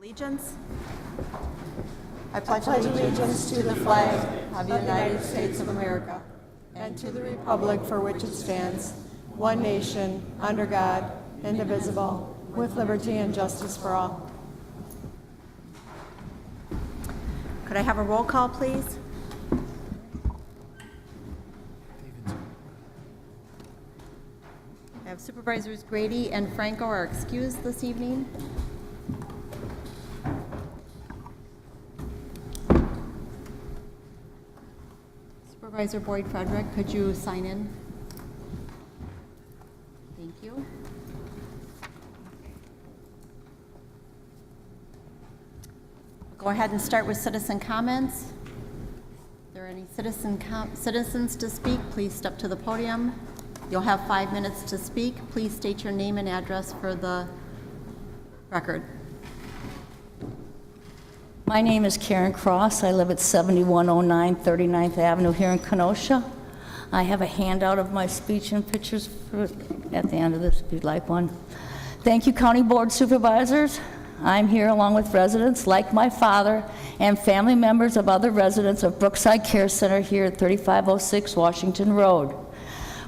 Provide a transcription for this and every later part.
Allegiance. I pledge allegiance to the flag of the United States of America and to the republic for which it stands, one nation, under God, indivisible, with liberty and justice for all. Could I have a roll call, please? I have Supervisors Grady and Franco are excused this evening. Supervisor Boyd Frederick, could you sign in? Thank you. Go ahead and start with citizen comments. If there are any citizens to speak, please step to the podium. You'll have 5 minutes to speak. Please state your name and address for the record. My name is Karen Cross. I live at 7109 39th Avenue here in Kenosha. I have a handout of my speech and pictures at the end of this if you'd like one. Thank you, County Board Supervisors. I'm here along with residents like my father and family members of other residents of Brookside Care Center here at 3506 Washington Road.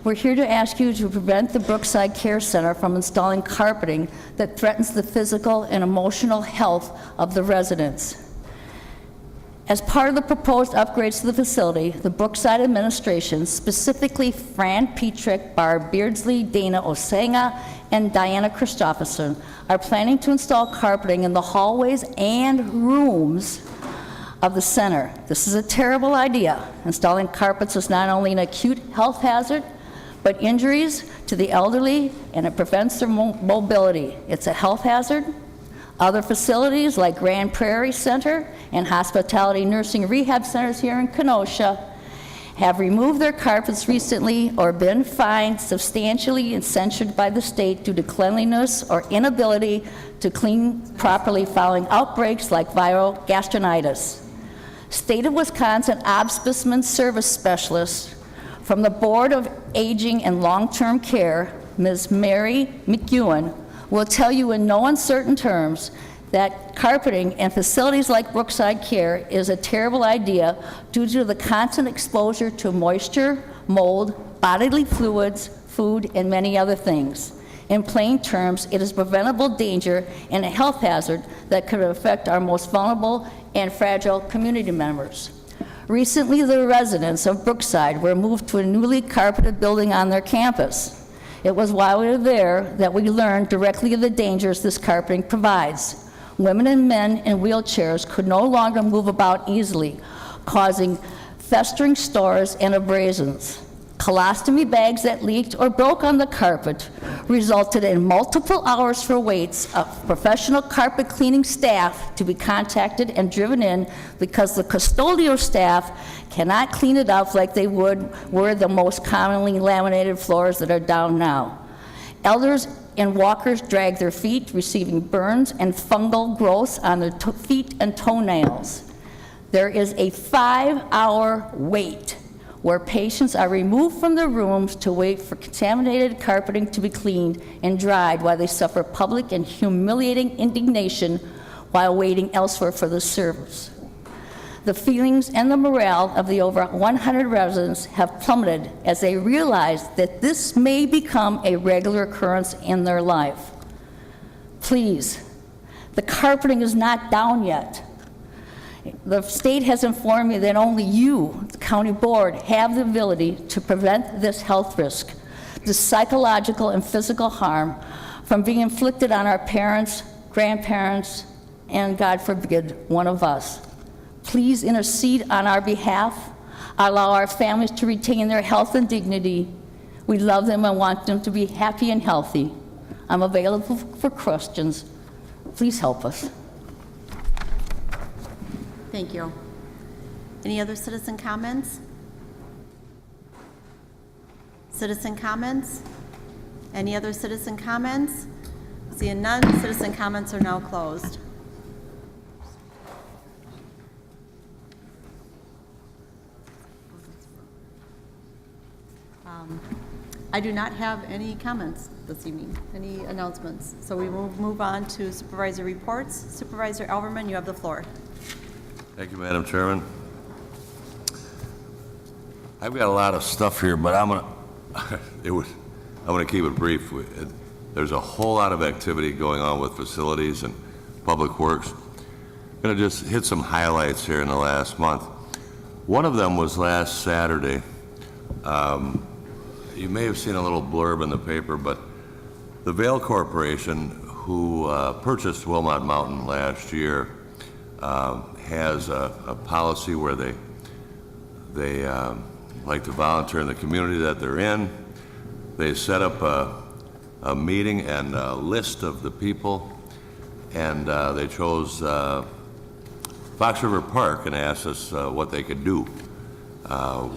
We're here to ask you to prevent the Brookside Care Center from installing carpeting that threatens the physical and emotional health of the residents. As part of the proposed upgrades to the facility, the Brookside administration, specifically Fran Petrick, Barb Beardsley, Dana Osenga, and Diana Christopherson, are planning to install carpeting in the hallways and rooms of the center. This is a terrible idea. Installing carpets is not only an acute health hazard, but injuries to the elderly, and it prevents their mobility. It's a health hazard. Other facilities like Grand Prairie Center and Hospitality Nursing Rehab Centers here in Kenosha have removed their carpets recently or been fined substantially and censured by the state due to cleanliness or inability to clean properly following outbreaks like viral gastritis. State of Wisconsin Ombudsman Service Specialist from the Board of Aging and Long-Term Care, Ms. Mary McEwen, will tell you in no uncertain terms that carpeting in facilities like Brookside Care is a terrible idea due to the constant exposure to moisture, mold, bodily fluids, food, and many other things. In plain terms, it is a preventable danger and a health hazard that could affect our most vulnerable and fragile community members. Recently, the residents of Brookside were moved to a newly carpeted building on their campus. It was while we were there that we learned directly of the dangers this carpeting provides. Women and men in wheelchairs could no longer move about easily, causing festering sores and abrasions. Colostomy bags that leaked or broke on the carpet resulted in multiple hours for waits of professional carpet cleaning staff to be contacted and driven in because the custodial staff cannot clean it up like they were the most commonly laminated floors that are down now. Elders and walkers drag their feet, receiving burns and fungal growths on their feet and toenails. There is a 5-hour wait where patients are removed from their rooms to wait for contaminated carpeting to be cleaned and dried while they suffer public and humiliating indignation while waiting elsewhere for the service. The feelings and the morale of the over 100 residents have plummeted as they realize that this may become a regular occurrence in their life. Please, the carpeting is not down yet. The state has informed me that only you, the county board, have the ability to prevent this health risk, this psychological and physical harm from being inflicted on our parents, grandparents, and God forbid, one of us. Please intercede on our behalf. Allow our families to retain their health and dignity. We love them and want them to be happy and healthy. I'm available for questions. Please help us. Thank you. Any other citizen comments? Citizen comments? Any other citizen comments? Seeing none, citizen comments are now closed. I do not have any comments. this evening. Any announcements? So we will move on to supervisor reports. Supervisor Alverman, you have the floor. Thank you, Madam Chairman. I've got a lot of stuff here, but I'm gonna keep it brief. There's a whole lot of activity going on with facilities and public works. I'm gonna just hit some highlights here in the last month. One of them was last Saturday. You may have seen a little blurb in the paper, but the Vail Corporation, who purchased Wilmot Mountain last year, has a policy where they like to volunteer in the community that they're in. They set up a meeting and a list of the people, and they chose Fox River Park and asked us what they could do.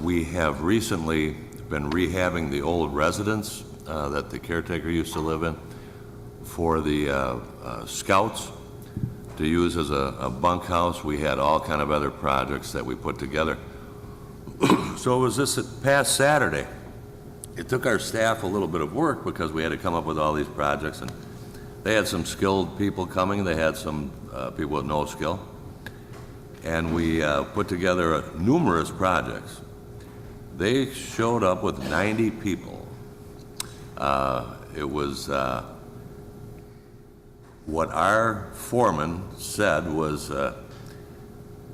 We have recently been rehabbing the old residence that the caretaker used to live in for the scouts to use as a bunkhouse. We had all kind of other projects that we put together. So it was this past Saturday. It took our staff a little bit of work because we had to come up with all these projects, and they had some skilled people coming. They had some people with no skill. And we put together numerous projects. They showed up with 90 people. It was what our foreman said was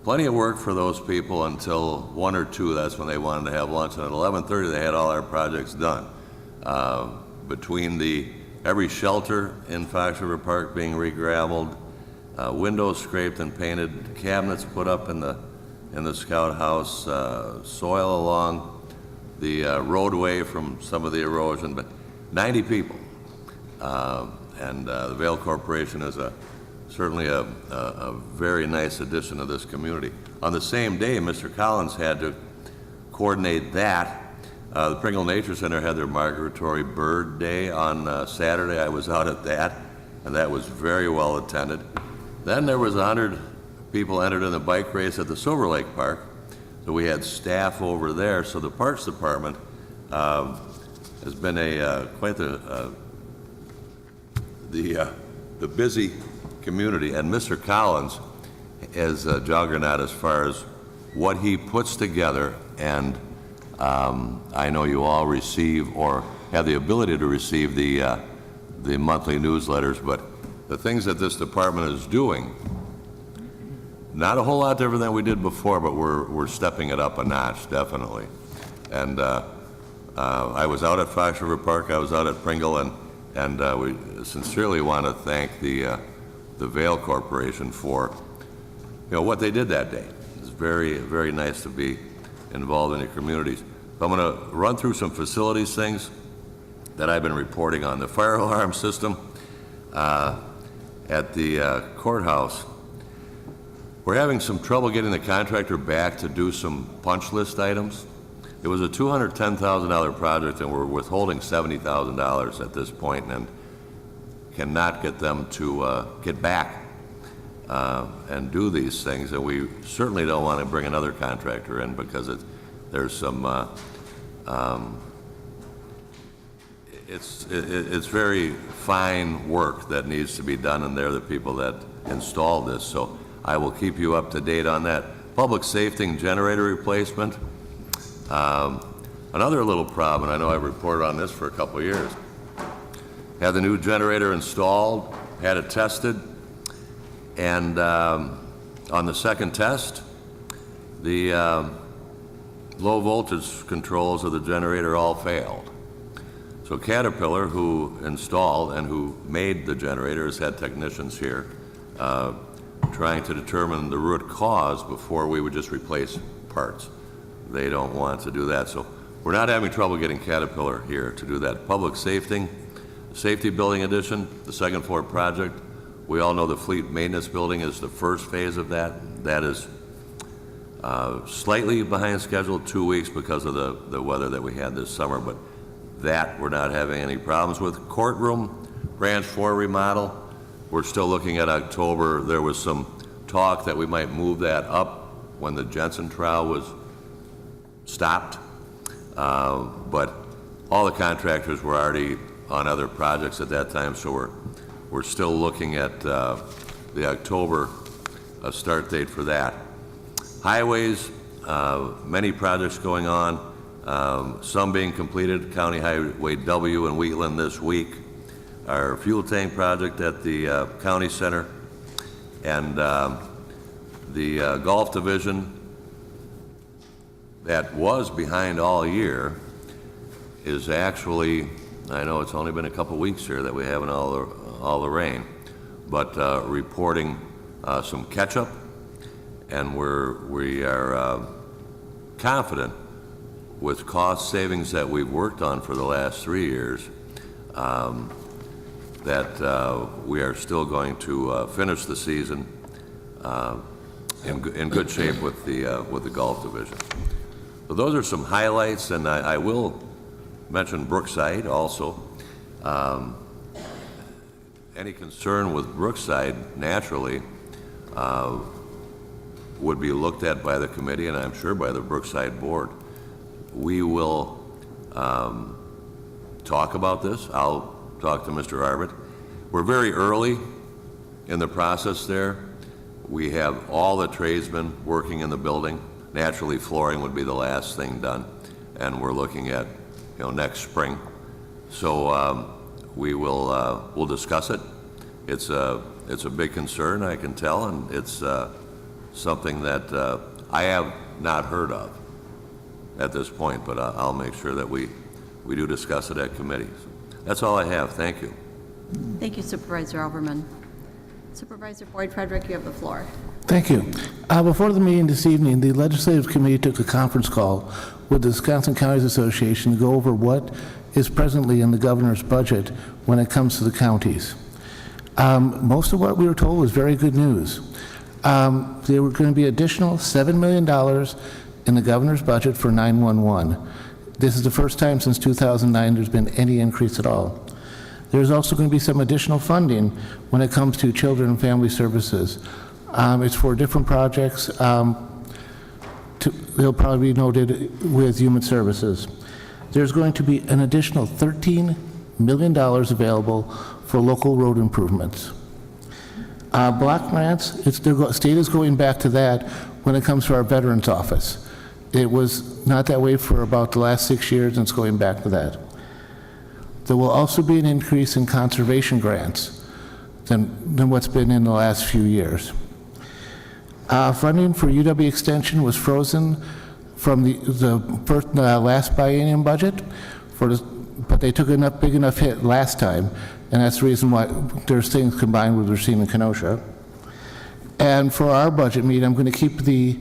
plenty of work for those people until 1 or 2. That's when they wanted to have lunch. And at 11:30, they had all our projects done. Between every shelter in Fox River Park being re-gravelled, windows scraped and painted, cabinets put up in the scout house, soil along the roadway from some of the erosion, but 90 people. And the Vail Corporation is certainly a very nice addition to this community. On the same day, Mr. Collins had to coordinate that. The Pringle Nature Center had their migratory bird day on Saturday. I was out at that, and that was very well attended. Then there was 100 people entered in the bike race at the Silver Lake Park, so we had staff over there. So the Parks Department has been quite the busy community, and Mr. Collins is a juggernaut as far as what he puts together, and I know you all receive or have the ability to receive the monthly newsletters, but the things that this department is doing, not a whole lot different than we did before, but we're stepping it up a notch, definitely. And I was out at Fox River Park, I was out at Pringle, and we sincerely want to thank the Vail Corporation for what they did that day. It's very, very nice to be involved in your communities. So I'm going to run through some facilities things that I've been reporting on. The fire alarm system at the courthouse. We're having some trouble getting the contractor back to do some punch list items. It was a $210,000 project, and we're withholding $70,000 at this point, and cannot get them to get back and do these things. And we certainly don't want to bring another contractor in because there's some it's very fine work that needs to be done, and they're the people that installed this. So I will keep you up to date on that. Public safety and generator replacement. Another little problem, and I know I've reported on this for a couple of years. Had the new generator installed, had it tested, and on the second test, the low voltage controls of the generator all failed. So Caterpillar, who installed and who made the generator, has had technicians here trying to determine the root cause before we would just replace parts. They don't want to do that, so we're not having trouble getting Caterpillar here to do that. Public safety building addition, the second floor project. We all know the fleet maintenance building is the first phase of that. That is slightly behind schedule, 2 weeks because of the weather that we had this summer, but that we're not having any problems with. Courtroom, branch 4 remodel, we're still looking at October. There was some talk that we might move that up when the Jensen trial was stopped, but all the contractors were already on other projects at that time, so we're still looking at the October start date for that. Highways, many projects going on, some being completed, County Highway W in Wheatland this week, our fuel tank project at the county center, and the golf division that was behind all year is actually, I know it's only been a couple weeks here that we haven't all the rain, but reporting some catch-up, and we are confident with cost savings that we've worked on for the last 3 years that we are still going to finish the season in good shape with the golf division. So those are some highlights, and I will mention Brookside also. Any concern with Brookside naturally would be looked at by the committee, and I'm sure by the Brookside board. We will talk about this. I'll talk to Mr. Arbit. We're very early in the process there. We have all the tradesmen working in the building. Naturally, flooring would be the last thing done, and we're looking at, next spring. So we'll discuss it. It's a big concern, I can tell, and it's something that I have not heard of at this point, but I'll make sure that we do discuss it at committee. That's all I have. Thank you. Thank you, Supervisor Alverman. Supervisor Boyd Frederick, you have the floor. Thank you. Before the meeting this evening, the Legislative Committee took a conference call with the Wisconsin Counties Association to go over what is presently in the governor's budget when it comes to the counties. Most of what we were told was very good news. There were going to be additional $7 million in the governor's budget for 911. This is the first time since 2009 there's been any increase at all. There's also going to be some additional funding when it comes to children and family services. It's for different projects. They'll probably be noted with human services. There's going to be an additional $13 million available for local road improvements. Block grants, the state is going back to that when it comes to our Veterans Office. It was not that way for about the last 6 years, and it's going back to that. There will also be an increase in conservation grants than what's been in the last few years. Funding for UW Extension was frozen from the last biennium budget, but they took a big enough hit last time, and that's the reason why there's things combined with Racine and Kenosha. And for our budget meeting, I'm going to keep the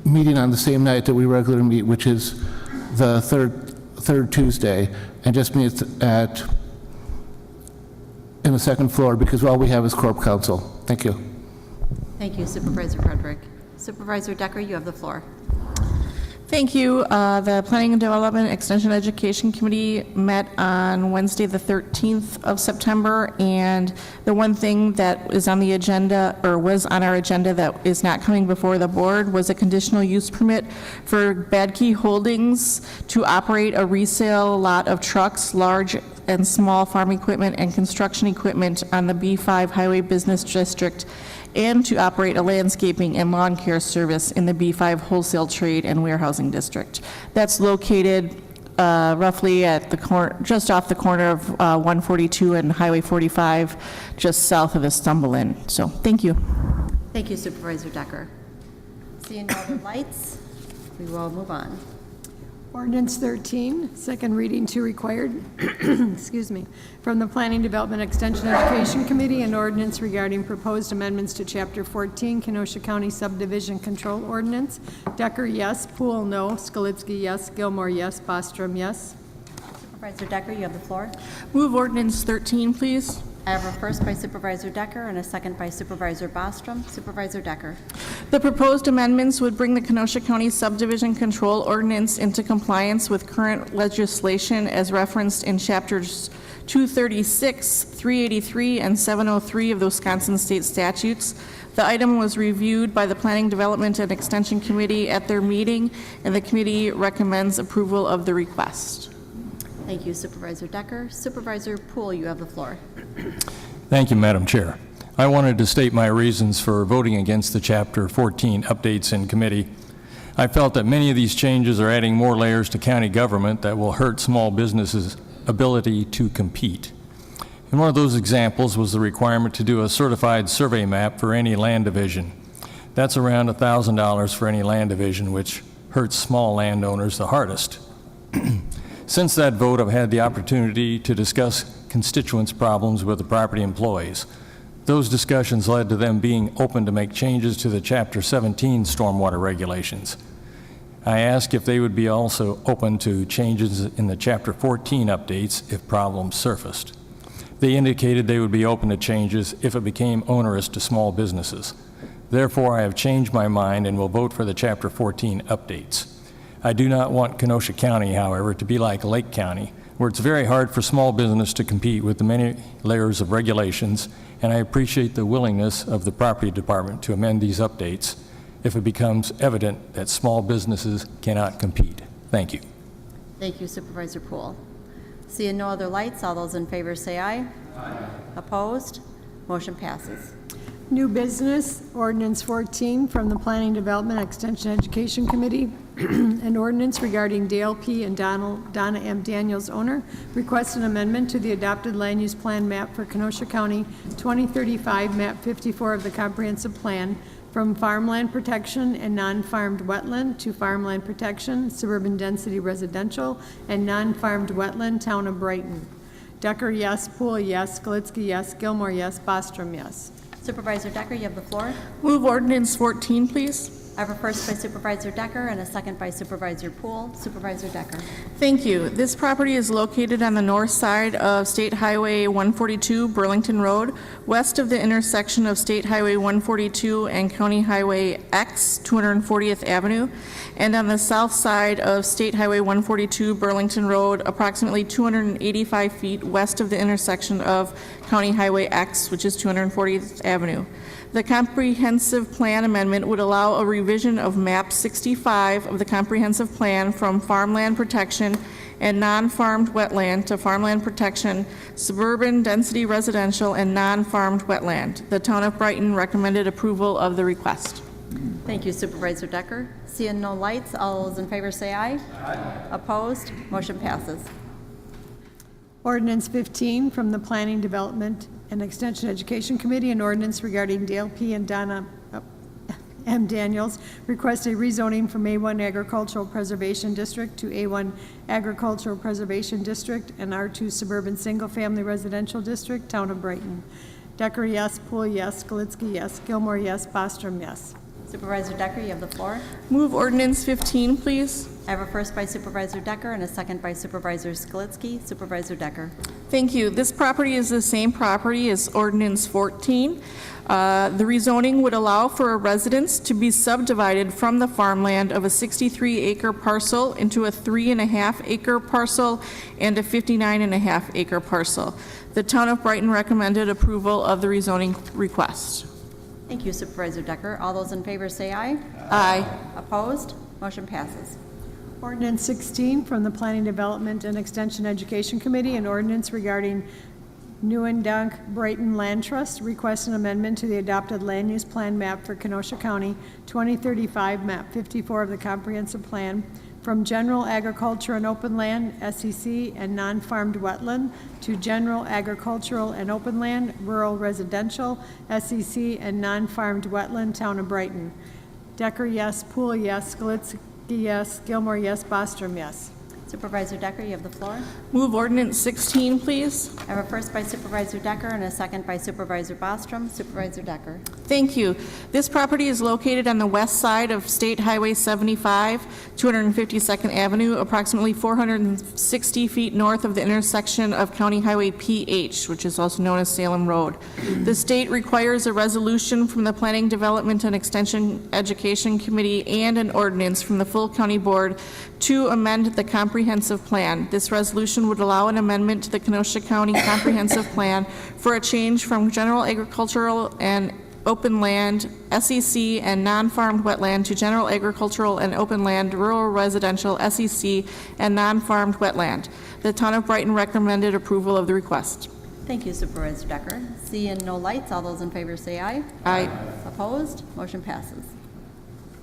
meeting on the same night that we regularly meet, which is the third Tuesday, and just meet in the second floor because all we have is Corp Council. Thank you. Thank you, Supervisor Frederick. Supervisor Decker, you have the floor. Thank you. The Planning and Development Extension Education Committee met on Wednesday, the 13th of September, and the one thing that is on the agenda, or was on our agenda, that is not coming before the board was a conditional use permit for Badkey Holdings to operate a resale lot of trucks, large and small farm equipment and construction equipment on the B5 Highway Business District, and to operate a landscaping and lawn care service in the B5 Wholesale Trade and Warehousing District. That's located roughly at the corner, just off the corner of 142 and Highway 45, just south of Estumbalin. So, thank you. Thank you, Supervisor Decker. Seeing no other lights, we will move on. Ordinance 13, second reading to required, excuse me, from the Planning Development Extension Education Committee, an ordinance regarding proposed amendments to Chapter 14, Kenosha County Subdivision Control Ordinance. Decker, yes. Poole, no. Skalitsky, yes. Gilmore, yes. Bostrom, yes. Supervisor Decker, you have the floor. Move ordinance 13, please. I have a first by Supervisor Decker and a second by Supervisor Bostrom. Supervisor Decker. The proposed amendments would bring the Kenosha County Subdivision Control Ordinance into compliance with current legislation as referenced in Chapters 236, 383, and 703 of the Wisconsin State Statutes. The item was reviewed by the Planning, Development, and Extension Committee at their meeting, and the committee recommends approval of the request. Thank you, Supervisor Decker. Supervisor Poole, you have the floor. Thank you, Madam Chair. I wanted to state my reasons for voting against the Chapter 14 updates in committee. I felt that many of these changes are adding more layers to county government that will hurt small businesses' ability to compete. And one of those examples was the requirement to do a certified survey map for any land division. That's around $1,000 for any land division, which hurts small landowners the hardest. Since that vote, I've had the opportunity to discuss constituents' problems with the property employees. Those discussions led to them being open to make changes to the Chapter 17 stormwater regulations. I asked if they would be also open to changes in the Chapter 14 updates if problems surfaced. They indicated they would be open to changes if it became onerous to small businesses. Therefore, I have changed my mind and will vote for the Chapter 14 updates. I do not want Kenosha County, however, to be like Lake County, where it's very hard for small business to compete with the many layers of regulations, and I appreciate the willingness of the Property Department to amend these updates if it becomes evident that small businesses cannot compete. Thank you. Thank you, Supervisor Poole. Seeing no other lights, all those in favor say aye. Aye. Opposed? Motion passes. New business, ordinance 14 from the Planning Development Extension Education Committee, an ordinance regarding Dale P. and Donna M. Daniels, owner, requests an amendment to the adopted land use plan map for Kenosha County 2035, map 54 of the comprehensive plan, from farmland protection and non-farmed wetland to farmland protection, suburban density residential, and non-farmed wetland, town of Brighton. Decker, yes. Poole, yes. Skalitsky, yes. Gilmore, yes. Bostrom, yes. Supervisor Decker, you have the floor. Move ordinance 14, please. I have a first by Supervisor Decker and a second by Supervisor Poole. Supervisor Decker. Thank you. This property is located on the north side of State Highway 142, Burlington Road, west of the intersection of State Highway 142 and County Highway X, 240th Avenue, and on the south side of State Highway 142, Burlington Road, approximately 285 feet west of the intersection of County Highway X, which is 240th Avenue. The comprehensive plan amendment would allow a revision of map 65 of the comprehensive plan from farmland protection and non-farmed wetland to farmland protection, suburban density residential, and non-farmed wetland. The town of Brighton recommended approval of the request. Thank you, Supervisor Decker. Seeing no lights, all those in favor say aye. Aye. Opposed? Motion passes. Ordinance 15 from the Planning Development and Extension Education Committee, an ordinance regarding Dale P. and Donna M. Daniels, request a rezoning from A1 Agricultural Preservation District to A1 Agricultural Preservation District and R2 Suburban Single Family Residential District, town of Brighton. Decker, yes. Poole, yes. Skalitsky, yes. Gilmore, yes. Bostrom, yes. Supervisor Decker, you have the floor. Move ordinance 15, please. I have a first by Supervisor Decker and a second by Supervisor Skalitsky. Supervisor Decker. Thank you. This property is the same property as ordinance 14. The rezoning would allow for a residence to be subdivided from the farmland of a 63-acre parcel into a 3.5-acre parcel and a 59.5-acre parcel. The town of Brighton recommended approval of the rezoning request. Thank you, Supervisor Decker. All those in favor say aye. Aye. Opposed? Motion passes. Ordinance 16 from the Planning Development and Extension Education Committee, an ordinance regarding Newendunk Brighton Land Trust, request an amendment to the adopted land use plan map for Kenosha County 2035, map 54 of the comprehensive plan, from general agriculture and open land, SEC, and non-farmed wetland, to general agricultural and open land, rural residential, SEC, and non-farmed wetland, town of Brighton. Decker, yes. Poole, yes. Skalitsky, yes. Gilmore, yes. Bostrom, yes. Supervisor Decker, you have the floor. Move ordinance 16, please. I have a first by Supervisor Decker and a second by Supervisor Bostrom. Supervisor Decker. Thank you. This property is located on the west side of State Highway 75, 252nd Avenue, approximately 460 feet north of the intersection of County Highway PH, which is also known as Salem Road. The state requires a resolution from the Planning Development and Extension Education Committee and an ordinance from the full county board to amend the comprehensive plan. This resolution would allow an amendment to the Kenosha County Comprehensive Plan for a change from general agricultural and open land, SEC, and non-farmed wetland to general agricultural and open land, rural residential, SEC, and non-farmed wetland. The Town of Brighton recommended approval of the request. Thank you, Supervisor Decker. Seeing no lights, all those in favor say aye. Aye. Opposed? Motion passes.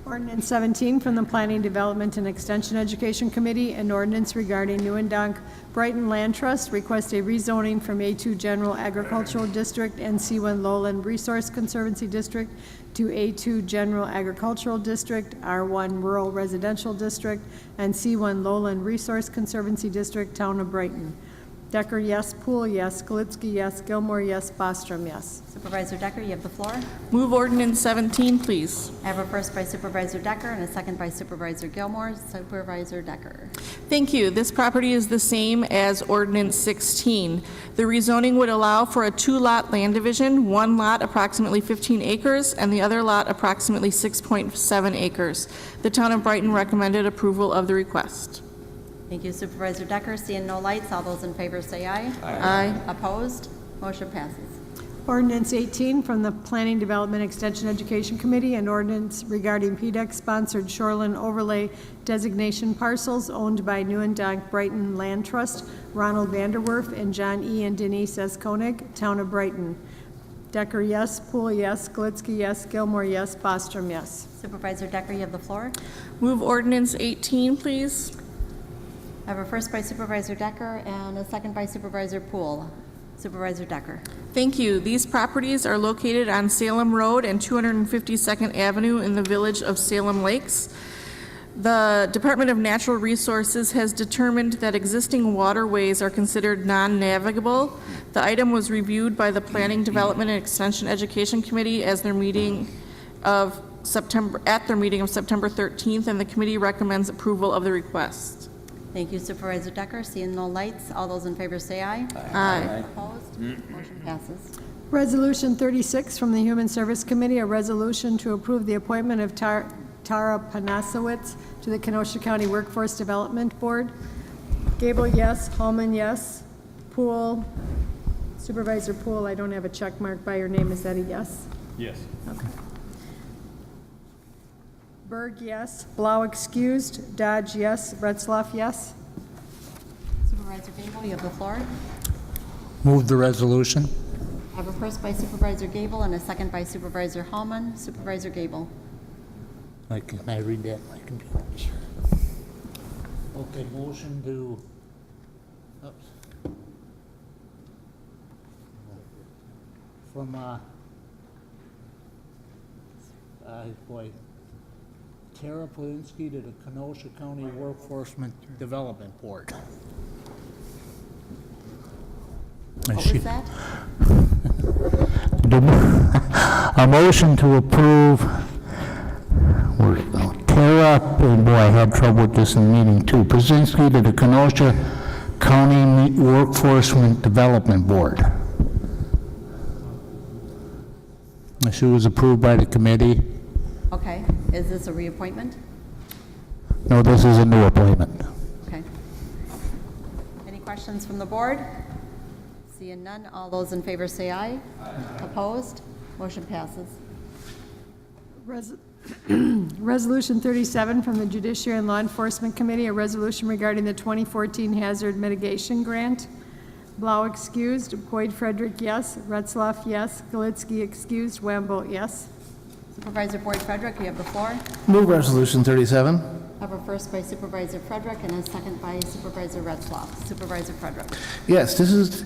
Ordinance 17 from the Planning, Development, and Extension Education Committee, an ordinance regarding Newendonk Brighton Land Trust, request a rezoning from A2 General Agricultural District and C1 Lowland Resource Conservancy District to A2 General Agricultural District, R1 Rural Residential District, and C1 Lowland Resource Conservancy District, Town of Brighton. Decker, yes. Poole, yes. Galitsky, yes. Gilmore, yes. Bostrom, yes. Supervisor Decker, you have the floor. Move ordinance 17, please. I have a first by Supervisor Decker and a second by Supervisor Gilmore. Supervisor Decker. Thank you. This property is the same as ordinance 16. The rezoning would allow for a two-lot land division, one lot approximately 15 acres and the other lot approximately 6.7 acres. The Town of Brighton recommended approval of the request. Thank you, Supervisor Decker. Seeing no lights, all those in favor say aye. Aye. Opposed? Motion passes. Ordinance 18 from the Planning, Development, Extension Education Committee, an ordinance regarding PDEC-sponsored shoreline overlay designation parcels owned by Newendonk Brighton Land Trust, Ronald Vanderwerf and John E. and Denise S. Koenig, Town of Brighton. Decker, yes. Poole, yes. Galitsky, yes. Gilmore, yes. Bostrom, yes. Supervisor Decker, you have the floor. Move ordinance 18, please. I have a first by Supervisor Decker and a second by Supervisor Poole. Supervisor Decker. Thank you. These properties are located on Salem Road and 252nd Avenue in the village of Salem Lakes. The Department of Natural Resources has determined that existing waterways are considered non-navigable. The item was reviewed by the Planning, Development, and Extension Education Committee as their meeting of September 13th, and the committee recommends approval of the request. Thank you, Supervisor Decker. Seeing no lights, all those in favor say aye. Aye. Opposed? Motion passes. Resolution 36 from the Human Service Committee, a resolution to approve the appointment of Tara Panasowitz to the Kenosha County Workforce Development Board. Gable, yes. Holman, yes. Poole, Supervisor Poole, I don't have a check mark by your name. Is that a yes? Yes. Okay. Berg, yes. Blau, excused. Dodge, yes. Retzloff, yes. Supervisor Gable, you have the floor. Move the resolution. I have a first by Supervisor Gable and a second by Supervisor Hallman. Supervisor Gable. Can I read that? I can do it. Okay, motion to, oops. From, Tara Polinsky to the Kenosha County Workforce Development Board. What was that? A motion to approve, where'd it go? Tara, oh boy, I had trouble with this in the meeting too. Polinsky to the Kenosha County Workforce Development Board. She was approved by the committee. Okay. Is this a reappointment? No, this is a new appointment. Okay. Any questions from the board? Seeing none, all those in favor say aye. Opposed? Motion passes. Resolution 37 from the Judiciary and Law Enforcement Committee, a resolution regarding the 2014 Hazard Mitigation Grant. Blau, excused. Boyd Frederick, yes. Retzloff, yes. Galitsky, excused. Wamble, yes. Supervisor Boyd Frederick, you have the floor. Move Resolution 37. I have a first by Supervisor Frederick and a second by Supervisor Retzloff. Supervisor Frederick. Yes, this is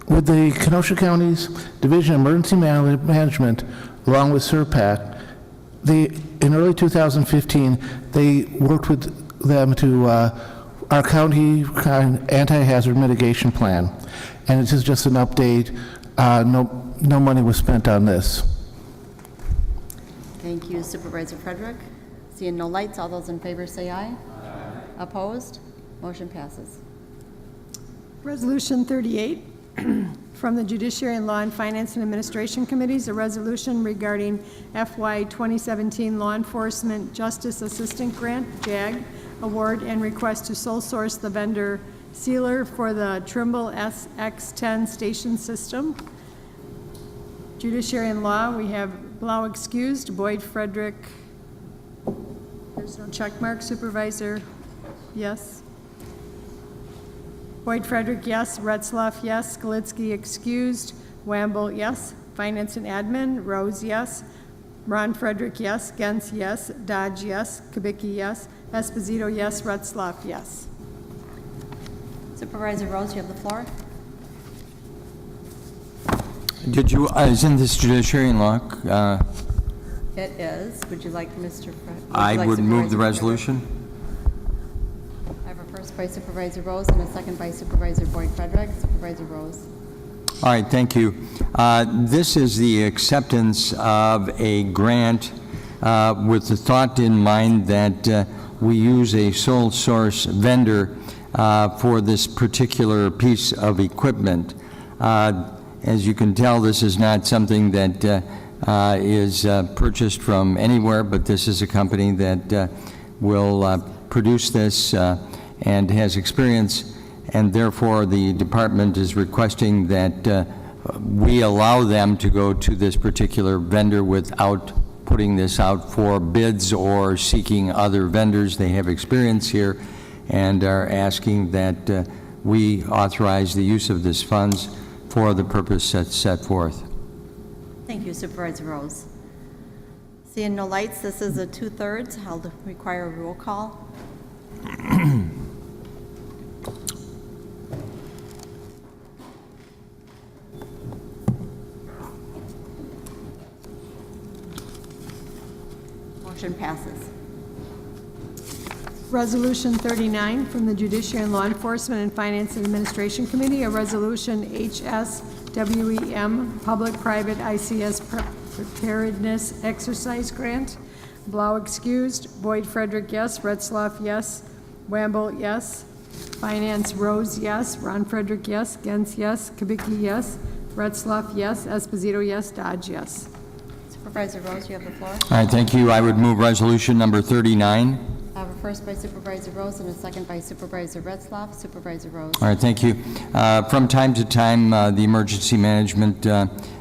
with the Kenosha County's Division of Emergency Management, along with SERPAC. In early 2015, they worked with them to our county anti-hazard mitigation plan. And this is just an update. No money was spent on this. Thank you, Supervisor Frederick. Seeing no lights, all those in favor say aye. Opposed? Motion passes. Resolution 38 from the Judiciary and Law and Finance and Administration Committees, a resolution regarding FY 2017 Law Enforcement Justice Assistant Grant, JAG, award and request to sole source the vendor sealer for the Trimble SX10 station system. Judiciary and Law, we have Blau excused, Boyd Frederick, there's no check mark. Supervisor, yes. Boyd Frederick, yes. Retzloff, yes. Skalitsky excused. Wamble, yes. Finance and Admin, Rose, yes. Ron Frederick, yes. Gens, yes. Dodge, yes. Kubicki, yes. Esposito, yes. Retzloff, yes. Supervisor Rose, you have the floor. Did you, isn't this Judiciary and Law? It is. Would you like Mr. I would move the Supervisor resolution. I have a first by Supervisor Rose and a second by Supervisor Boyd Frederick. Supervisor Rose. All right, thank you. This is the acceptance of a grant with the thought in mind that we use a sole source vendor for this particular piece of equipment. As you can tell, this is not something that is purchased from anywhere, but this is a company that will produce this and has experience, and therefore the department is requesting that we allow them to go to this particular vendor without putting this out for bids or seeking other vendors. They have experience here and are asking that we authorize the use of this funds for the purpose that's set forth. Thank you, Supervisor Rose. Seeing no lights, this is a 2/3. I'll require a roll call. Motion passes. Resolution 39 from the Judiciary and Law Enforcement and Finance and Administration Committee, a resolution HSWEM Public-Private ICS Preparedness Exercise Grant. Blau excused, Boyd Frederick, yes. Retzloff, yes. Wamble, yes. Finance, Rose, yes. Ron Frederick, yes. Gens, yes. Kubicki, yes. Retzloff, yes. Esposito, yes. Dodge, yes. Supervisor Rose, you have the floor. All right, thank you. I would move resolution number 39. I have a first by Supervisor Rose and a second by Supervisor Retzloff. Supervisor Rose. All right, thank you. From time to time, the emergency management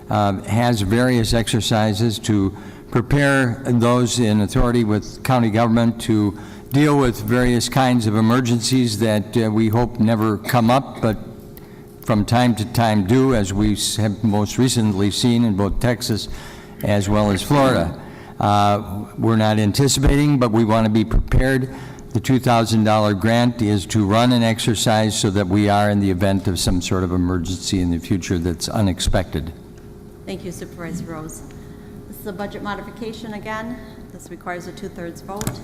has various exercises to prepare those in authority with county government to deal with various kinds of emergencies that we hope never come up, but from time to time do, as we have most recently seen in both Texas as well as Florida. We're not anticipating, but we want to be prepared. The $2,000 grant is to run an exercise so that we are in the event of some sort of emergency in the future that's unexpected. Thank you, Supervisor Rose. This is a budget modification again. This requires a 2/3 vote.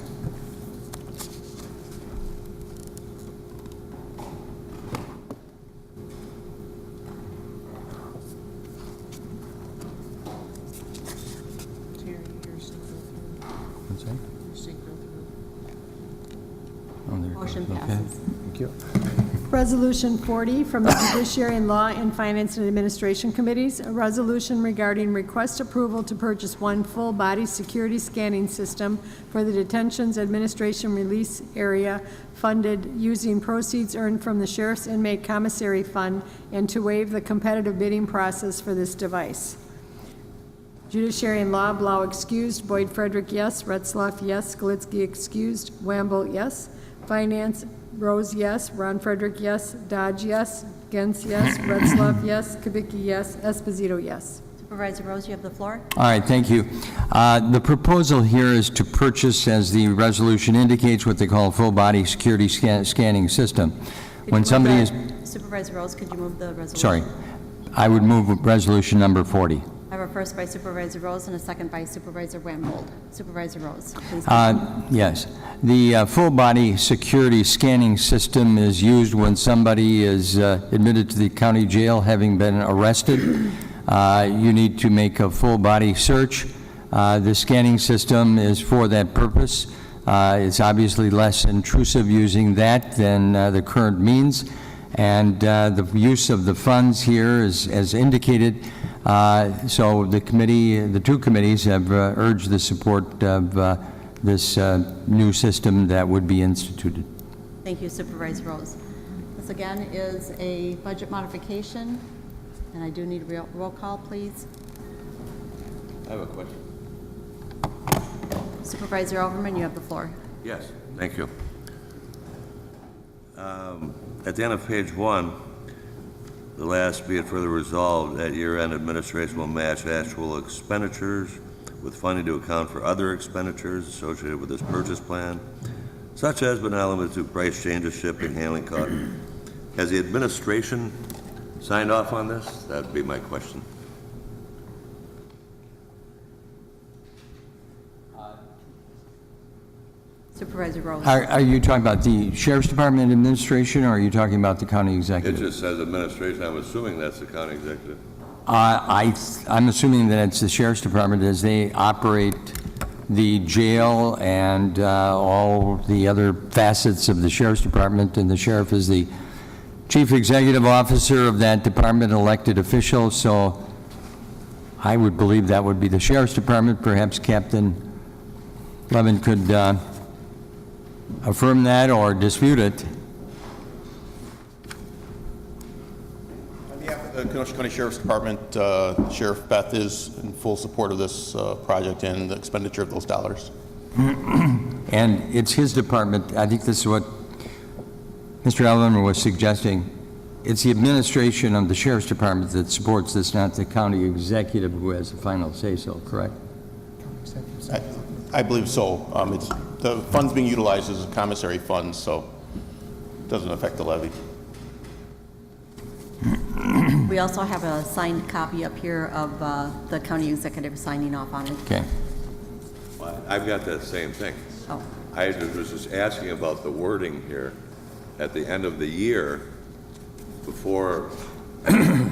Motion passes. Thank you. Resolution 40 from the Judiciary and Law and Finance and Administration Committees, a resolution regarding request approval to purchase one full-body security scanning system for the Detentions Administration Release Area funded using proceeds earned from the Sheriff's Inmate Commissary Fund and to waive the competitive bidding process for this device. Judiciary and Law, Blau excused, Boyd Frederick, yes. Retzloff, yes. Skalitsky excused, Wamble, yes. Finance, Rose, yes. Ron Frederick, yes. Dodge, yes. Gens, yes. Retzloff, yes. Kubicki, yes. Esposito, yes. Supervisor Rose, you have the floor. All right, thank you. The proposal here is to purchase, as the resolution indicates, what they call a full-body security scanning system. When somebody is... Supervisor Rose, could you move the resolution? Sorry. I would move resolution number 40. I have a first by Supervisor Rose and a second by Supervisor Wambold. Supervisor Rose, please. Yes. The full-body security scanning system is used when somebody is admitted to the county jail having been arrested. You need to make a full-body search. The scanning system is for that purpose. It's obviously less intrusive using that than the current means. And the use of the funds here is as indicated. So the committee, the two committees have urged the support of this new system that would be instituted. Thank you, Supervisor Rose. This again is a budget modification, and I do need a roll call, please. I have a question. Supervisor Overman, you have the floor. Yes, thank you. At the end of page 1, the last, be it further resolved, at year-end administration will match actual expenditures with funding to account for other expenditures associated with this purchase plan, such as but not limited to price changes, shipping, handling costs. Has the administration signed off on this? That'd be my question. Supervisor Rose. Are you talking about the Sheriff's Department administration, or are you talking about the county It executive? just says administration. I'm assuming that's the county executive. I'm assuming that it's the Sheriff's Department as they operate the jail and all the other facets of the Sheriff's Department, and the sheriff is the chief executive officer of that department, elected official, so I would believe that would be the Sheriff's Department. Perhaps Captain Levin could affirm that or dispute it. On behalf of the Kenosha County Sheriff's Department, Sheriff Beth is in full support of this project and the expenditure of those dollars. And it's his department. I think this is what Mr. Allen was suggesting. It's the administration of the Sheriff's Department that supports this, not the county executive who has the final say-so, correct? I believe so. It's, the funds being utilized as commissary funds, so it doesn't affect the levy. We also have a signed copy up here of the county executive signing off on it. Okay. Well, I've got that same thing. Oh, I was just asking about the wording here at the end of the year before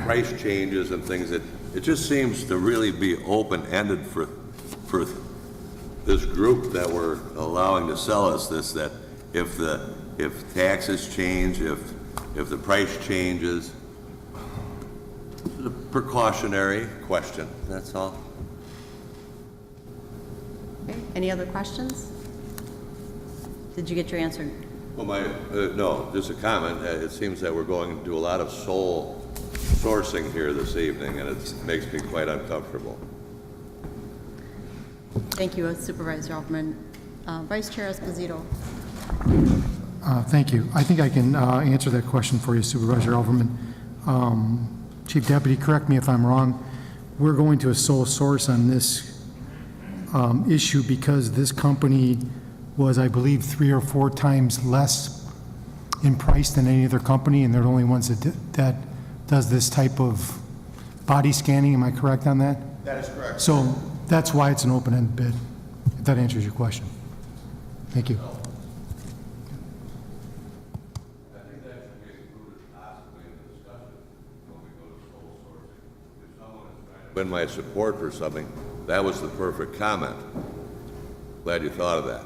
price changes and things. That it just seems to really be open-ended for this group that we're allowing to sell us this, that if taxes change, if the price changes, it's a precautionary question, that's all. okay. Any other questions? Did you get your answer? Well, no, just a comment. It seems that we're going to do a lot of sole sourcing here this evening, and it makes me quite uncomfortable. Thank you, Supervisor Altman. Vice Chair Esposito. Thank you. I think I can answer that question for you, Supervisor Alverman. Chief Deputy, correct me if I'm wrong. We're going to a sole source on this issue because this company was, I believe, 3 or 4 times less in price than any other company, and they're the only ones that does this type of body scanning. Am I correct on that? That is correct. So that's why it's an open-ended bid, if that answers your question. Thank you. I think that should be included possibly in the discussion when we go to sole sourcing. If someone is trying to win my support for something, that was the perfect comment. Glad you thought of that.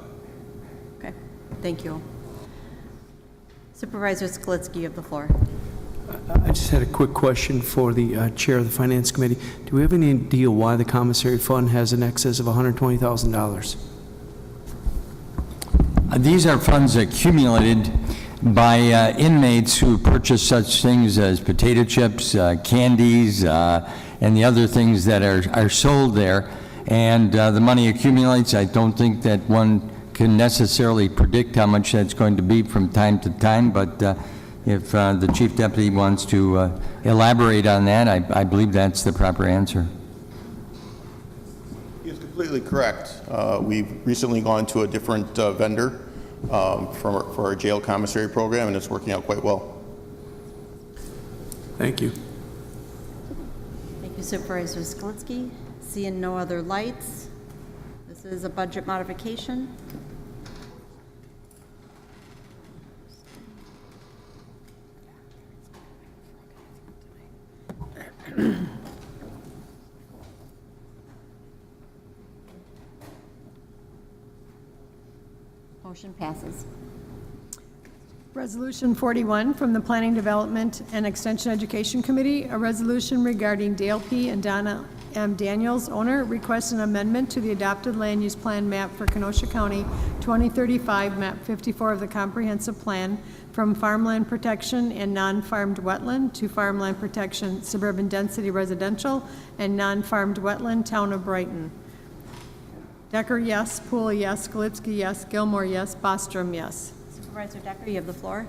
Okay, thank you. Supervisor Skalitsky, you have the floor. I just had a quick question for the Chair of the Finance Committee. Do we have any idea why the commissary fund has an excess of $120,000? These are funds accumulated by inmates who purchase such things as potato chips, candies, and the other things that are sold there. And the money accumulates. I don't think that one can necessarily predict how much that's going to be from time to time, but if the Chief Deputy wants to elaborate on that, I believe that's the proper answer. He is completely correct. We've recently gone to a different vendor for our jail commissary program, and it's working out quite well. Thank you. Thank you, Supervisor Skalitsky. Seeing no other lights, this is a budget modification. Motion passes. Resolution 41 from the Planning Development and Extension Education Committee, a resolution regarding Dale P. and Donna M. Daniels, owner, requests an amendment to the adopted land use plan map for Kenosha County 2035, map 54 of the comprehensive plan, from farmland protection and non-farmed wetland to farmland protection, suburban density residential, and non-farmed wetland, town of Brighton. Decker, yes. Poole, yes. Galitsky, yes. Gilmore, yes. Bostrom, yes. Supervisor Decker, you have the floor.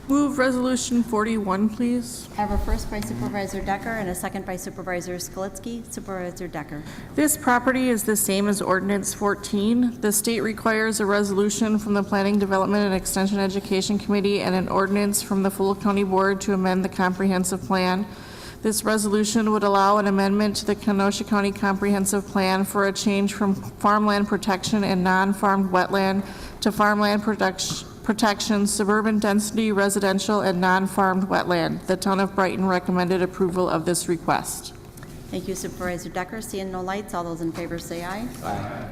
Move Resolution 41, please. I have a first by Supervisor Decker and a second by Supervisor Skalitsky. Supervisor Decker. This property is the same as Ordinance 14. The state requires a resolution from the Planning, Development, and Extension Education Committee and an ordinance from the Full County Board to amend the comprehensive plan. This resolution would allow an amendment to the Kenosha County Comprehensive Plan for a change from farmland protection and non-farmed wetland to farmland protection, suburban density residential, and non-farmed wetland. The town of Brighton recommended approval of this request. Thank you, Supervisor Decker. Seeing no lights, all those in favor say aye. Aye.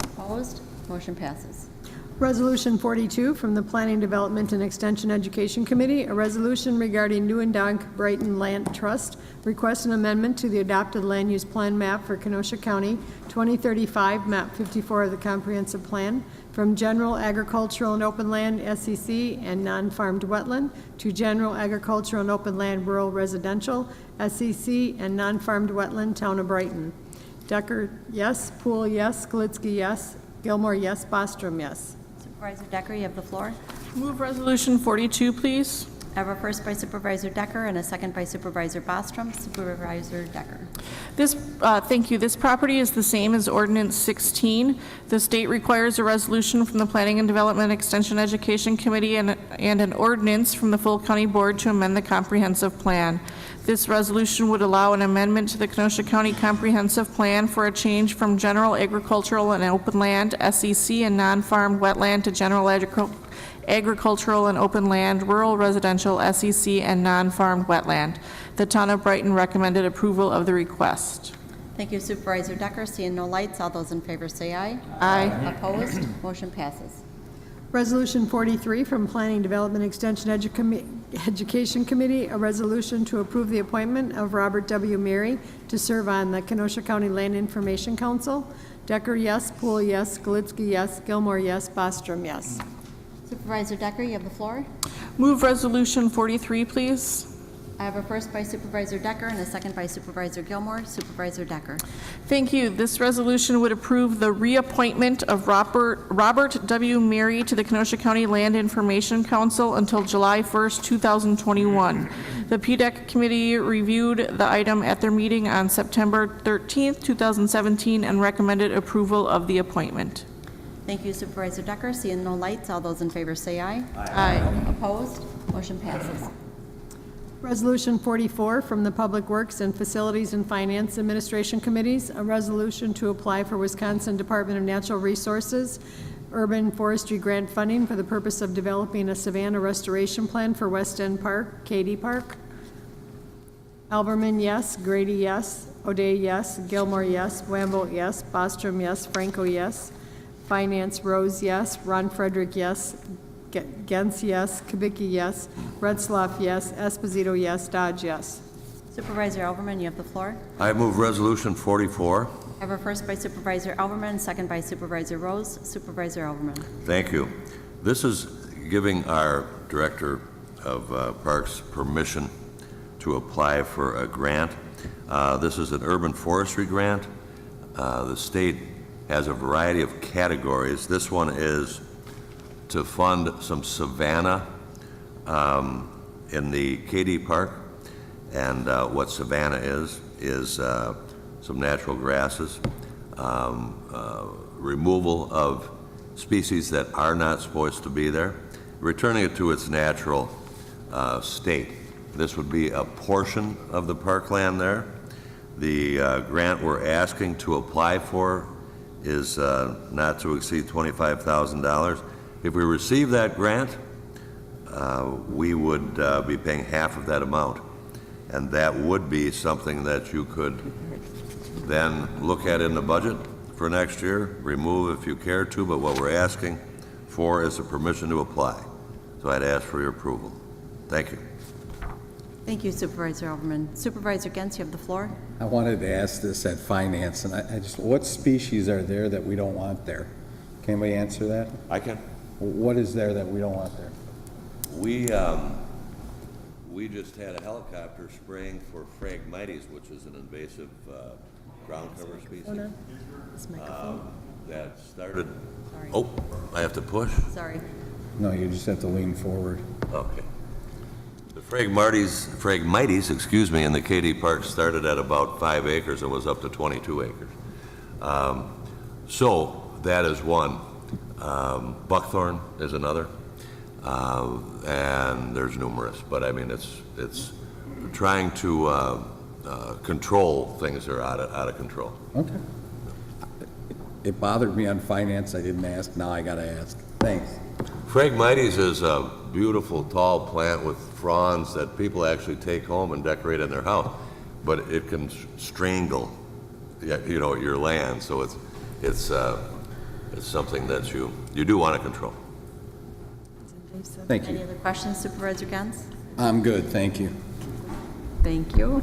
Opposed? Motion passes. Resolution 42 from the Planning, Development, and Extension Education Committee, a resolution regarding Newendonk Brighton Land Trust, requests an amendment to the adopted land use plan map for Kenosha County 2035, map 54 of the comprehensive plan, from general agricultural and open land, SEC, and non-farmed wetland, to general agricultural and open land, rural residential, SEC, and non-farmed wetland, town of Brighton. Decker, yes. Poole, yes. Galitsky, yes. Gilmore, yes. Bostrom, yes. Supervisor Decker, you have the floor. Move Resolution 42, please. I have a first by Supervisor Decker and a second by Supervisor Bostrom. Supervisor Decker. Thank you. This property is the same as Ordinance 16. The state requires a resolution from the Planning and Development Extension Education Committee and an ordinance from the Full County Board to amend the comprehensive plan. This resolution would allow an amendment to the Kenosha County Comprehensive Plan for a change from general agricultural and open land, SEC, and non-farmed wetland to general agricultural and open land, rural residential, SEC, and non-farmed wetland. The town of Brighton recommended approval of the request. Thank you, Supervisor Decker. Seeing no lights, all those in favor say aye. Aye. Opposed? Motion passes. Resolution 43 from Planning, Development, Extension Education Committee, a resolution to approve the appointment of Robert W. Mary to serve on the Kenosha County Land Information Council. Decker, yes. Poole, yes. Galitsky, yes. Gilmore, yes. Bostrom, yes. Supervisor Decker, you have the floor. Move Resolution 43, please. I have a first by Supervisor Decker and a second by Supervisor Gilmore. Supervisor Decker. Thank you. This resolution would approve the reappointment of Robert W. Mary to the Kenosha County Land Information Council until July 1st, 2021. The PDEC committee reviewed the item at their meeting on September 13th, 2017, and recommended approval of the appointment. Thank you, Supervisor Decker. Seeing no lights, all those in favor say aye. Aye. Opposed? Motion passes. Resolution 44 from the Public Works and Facilities and Finance Administration Committees, a resolution to apply for Wisconsin Department of Natural Resources Urban Forestry Grant funding for the purpose of developing a savanna restoration plan for West End Park, Katy Park. Alberman, yes. Grady, yes. O'Day, yes. Gilmore, yes. Wamble, yes. Bostrom, yes. Franco, yes. Finance, Rose, yes. Ron Frederick, yes. Gens, yes. Kubicki, yes. Redsloff, yes. Esposito, yes. Dodge, yes. Supervisor Alverman, you have the floor. I move Resolution 44. I have a first by Supervisor Alverman, second by Supervisor Rose. Supervisor Alverman. Thank you. This is giving our Director of Parks permission to apply for a grant. This is an urban forestry grant. The state has a variety of categories. This one is to fund some savanna in the Katy Park. And what savanna is some natural grasses, removal of species that are not supposed to be there, returning it to its natural state. This would be a portion of the parkland there. The grant we're asking to apply for is not to exceed $25,000. If we receive that grant, we would be paying half of that amount. And that would be something that you could then look at in the budget for next year, remove if you care to, but what we're asking for is a permission to apply. So I'd ask for your approval. Thank you. Thank you, Supervisor Elverman. Supervisor Gens, you have the floor. I wanted to ask this at finance, and what species are there that we don't want there? Can anybody answer that? I can. What is there that we don't want there? We just had a helicopter spraying for Phragmites, which is an invasive ground cover species. That started. Sorry. Oh, I have to push? Sorry. No, you just have to lean forward. Okay. The Phragmites, excuse me, in the Katy Park started at about 5 acres and was up to 22 acres. So that is one. Buckthorn is another. And there's numerous, but I mean, it's trying to control things that are out of control. Okay. It bothered me on finance. I didn't ask. Now I got to ask. Thanks. Phragmites is a beautiful tall plant with fronds that people actually take home and decorate in their house, but it can strangle, your land. So it's something that you do want to control. Thank Any you. other questions, Supervisor Gens? I'm good. Thank you. Thank you.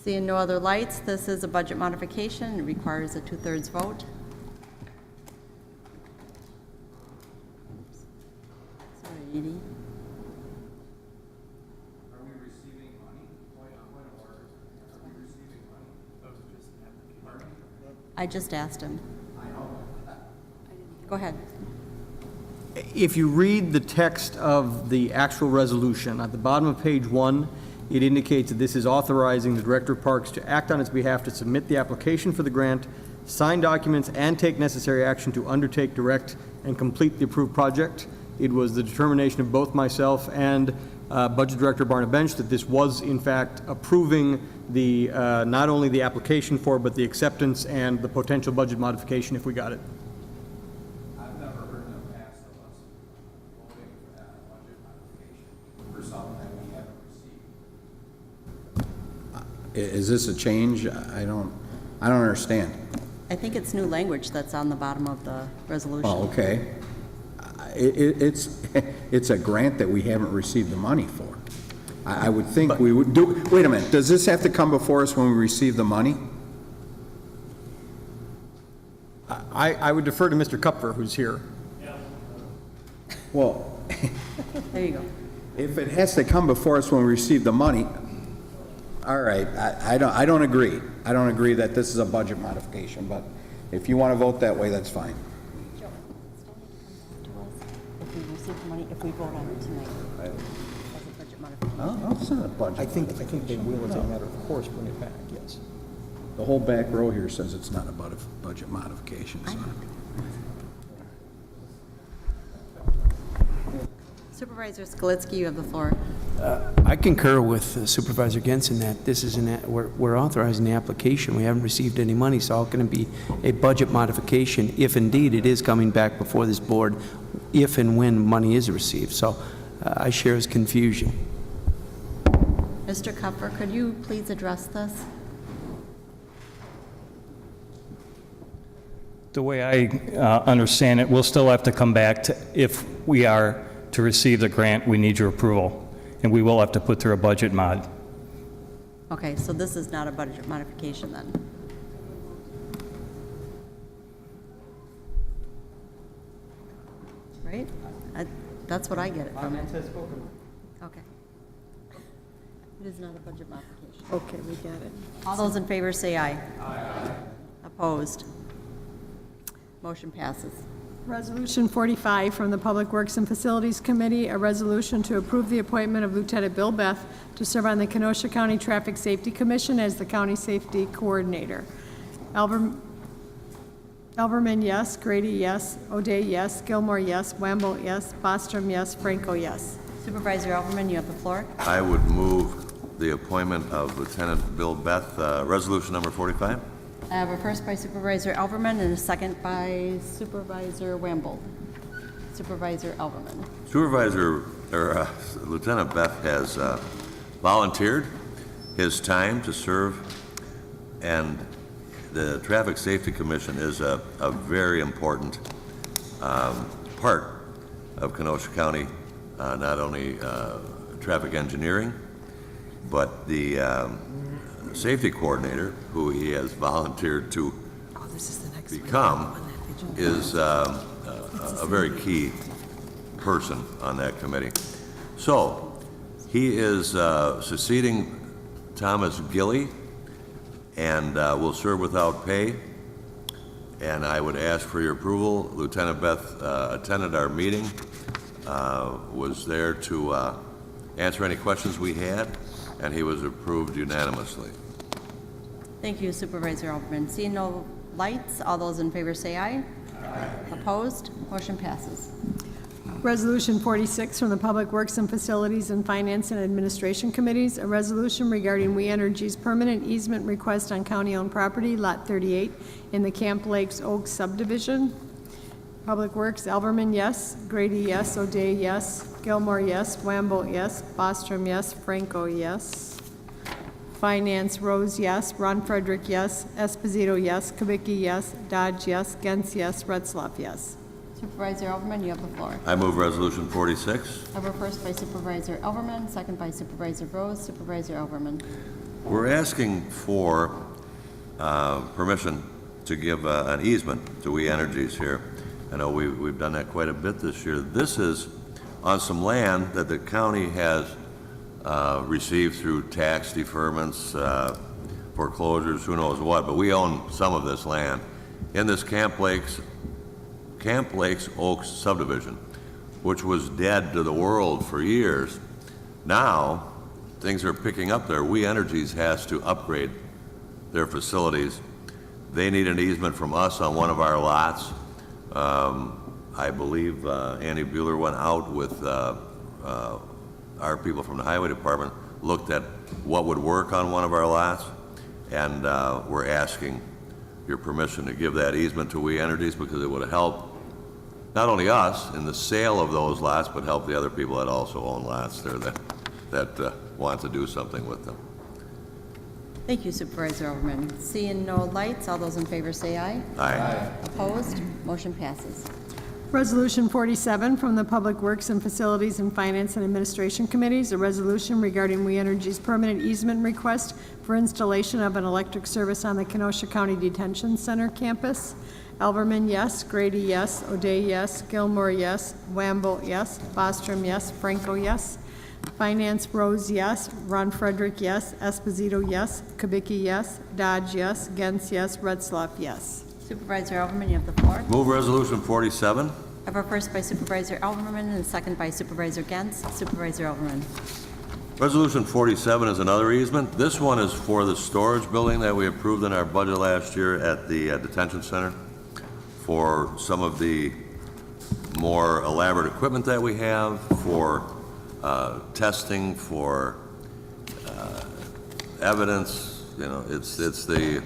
Seeing no other lights, this is a budget modification. It requires a 2/3 vote. Sorry, Edie. Are we receiving money? Point of order. Are we receiving money? That was just an application. I just asked him. Go ahead. If you read the text of the actual resolution, at the bottom of page 1, it indicates that this is authorizing the Director of Parks to act on its behalf to submit the application for the grant, sign documents, and take necessary action to undertake, direct, and complete the approved project. It was the determination of both myself and Budget Director Barna Bench that this was, in fact, approving the, not only the application for, but the acceptance and the potential budget modification if we got it. I've never heard in the past of us voting for that budget modification for something that we haven't received. Is this a change? I don't understand. I think it's new language that's on the bottom of the resolution. Oh, okay. It's a grant that we haven't received the money for. I would think we would do, wait a minute, does this have to come before us when we receive the money? I would defer to Mr. Kupfer, who's here. Well, There you go. if it has to come before us when we receive the money, all right, I don't agree. I don't agree that this is a budget modification, but if you want to vote that way, that's fine. If we receive the money, if we vote on it tonight as a budget modification. No, it's not a budget. I think they will, as a matter of course, bring it back, yes. The whole back row here says it's not a budget modification, so. Supervisor Skalitsky, you have the floor. I concur with Supervisor Gens in that this is we're authorizing the application. We haven't received any money, so how can it be a budget modification if indeed it is coming back before this board if and when money is received? So I share his confusion. Mr. Kupfer, could you please address this? The way I understand it, we'll still have to come back to, if we are to receive the grant, we need your approval, and we will have to put through a budget mod. Okay, so this is not a budget modification then? Right? That's what I get it from. Okay. It is not a budget modification. Okay, we get it. All those in favor say aye. Aye. Opposed? Motion passes. Resolution 45 from the Public Works and Facilities Committee, a resolution to approve the appointment of Lieutenant Bill Beth to serve on the Kenosha County Traffic Safety Commission as the County Safety Coordinator. Elverman, yes. Grady, yes. O'Day, yes. Gilmore, yes. Wamble, yes. Bostrom, yes. Franco, yes. Supervisor Elverman, you have the floor. I would move the appointment of Lieutenant Bill Beth, resolution number 45. I have a first by Supervisor Elverman and a second by Supervisor Wamble. Supervisor Elverman. Lieutenant Beth has volunteered his time to serve, and the Traffic Safety Commission is a very important part of Kenosha County, not only traffic engineering, but the safety coordinator, who he has volunteered to become, is a very key person on that committee. So, he is succeeding Thomas Gilly, and will serve without pay. And I would ask for your approval. Lieutenant Beth attended our meeting, was there to answer any questions we had, and he was approved unanimously. Thank you, Supervisor Alverman. Seeing no lights, all those in favor say aye. Aye. Opposed? Motion passes. Resolution 46 from the Public Works and Facilities and Finance and Administration Committees, a resolution regarding We Energy's permanent easement request on county-owned property, Lot 38, in the Camp Lakes Oaks subdivision. Public Works, Alverman, yes. Grady, yes. O'Day, yes. Gilmore, yes. Wamble, yes. Bostrom, yes. Franco, yes. Finance, Rose, yes. Ron Frederick, yes. Esposito, yes. Kubicki, yes. Dodge, yes. Gens, yes. Retzlaff, yes. Supervisor Alverman, you have the floor. I move Resolution 46. I have first by Supervisor Alverman, second by Supervisor Rose. Supervisor Alverman. We're asking for permission to give an easement to We Energies here. I know we've done that quite a bit this year. This is on some land that the county has received through tax deferments, foreclosures, who knows what, but we own some of this land in this Camp Lakes Oaks subdivision, which was dead to the world for years. Now, things are picking up there. We Energies has to upgrade their facilities. They need an easement from us on one of our lots. I believe Andy Bueller went out with our people from the Highway Department, looked at what would work on one of our lots, and we're asking your permission to give that easement to We Energies because it would help not only us in the sale of those lots, but help the other people that also own lots there that want to do something with them. Thank you, Supervisor Alverman. Seeing no lights, all those in favor say aye. Aye. Opposed? Motion passes. Resolution 47 from the Public Works and Facilities and Finance and Administration Committees, a resolution regarding We Energy's permanent easement request for installation of an electric service on the Kenosha County Detention Center campus. Alverman, yes. Grady, yes. O'Day, yes. Gilmore, yes. Wamble, yes. Bostrom, yes. Franco, yes. Finance, Rose, yes. Ron Frederick, yes. Esposito, yes. Kubicki, yes. Dodge, yes. Gens, yes. Retzlaff, yes. Supervisor Alverman, you have the floor. Move Resolution 47. I have a first by Supervisor Alverman and a second by Supervisor Gens. Supervisor Alverman. Resolution 47 is another easement. This one is for the storage building that we approved in our budget last year at the detention center for some of the more elaborate equipment that we have, for testing, for evidence. You know, it's the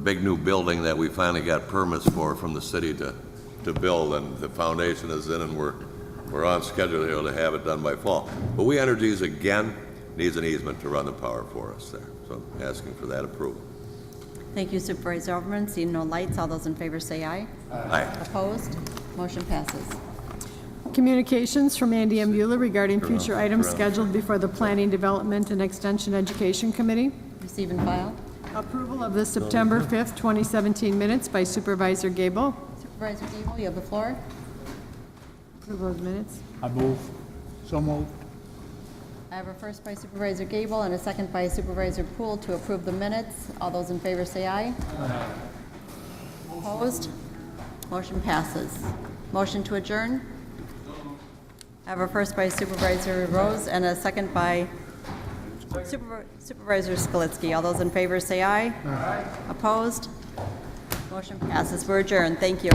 big new building that we finally got permits for from the city to build, and the foundation is in, and we're on schedule here to have it done by fall. But We Energies, again, needs an easement to run the power for us there. So I'm asking for that approval. Thank you, Supervisor Alverman. Seeing no lights, all those in favor say aye. Aye. Opposed? Motion passes. Communications from Andy M. Bueller regarding future items scheduled before the Planning, Development, and Extension Education Committee. Receive and file. Approval of the September 5th, 2017 minutes by Supervisor Gable. Supervisor Gable, you have the floor. Approval of minutes. I move. So moved. I have a first by Supervisor Gable and a second by Supervisor Poole to approve the minutes. All those in favor say aye. Aye. Opposed? Motion passes. Motion to adjourn. I have a first by Supervisor Rose and a second by Supervisor Skalitsky. All those in favor say aye. Aye. Opposed? Motion passes. We're adjourned. Thank you.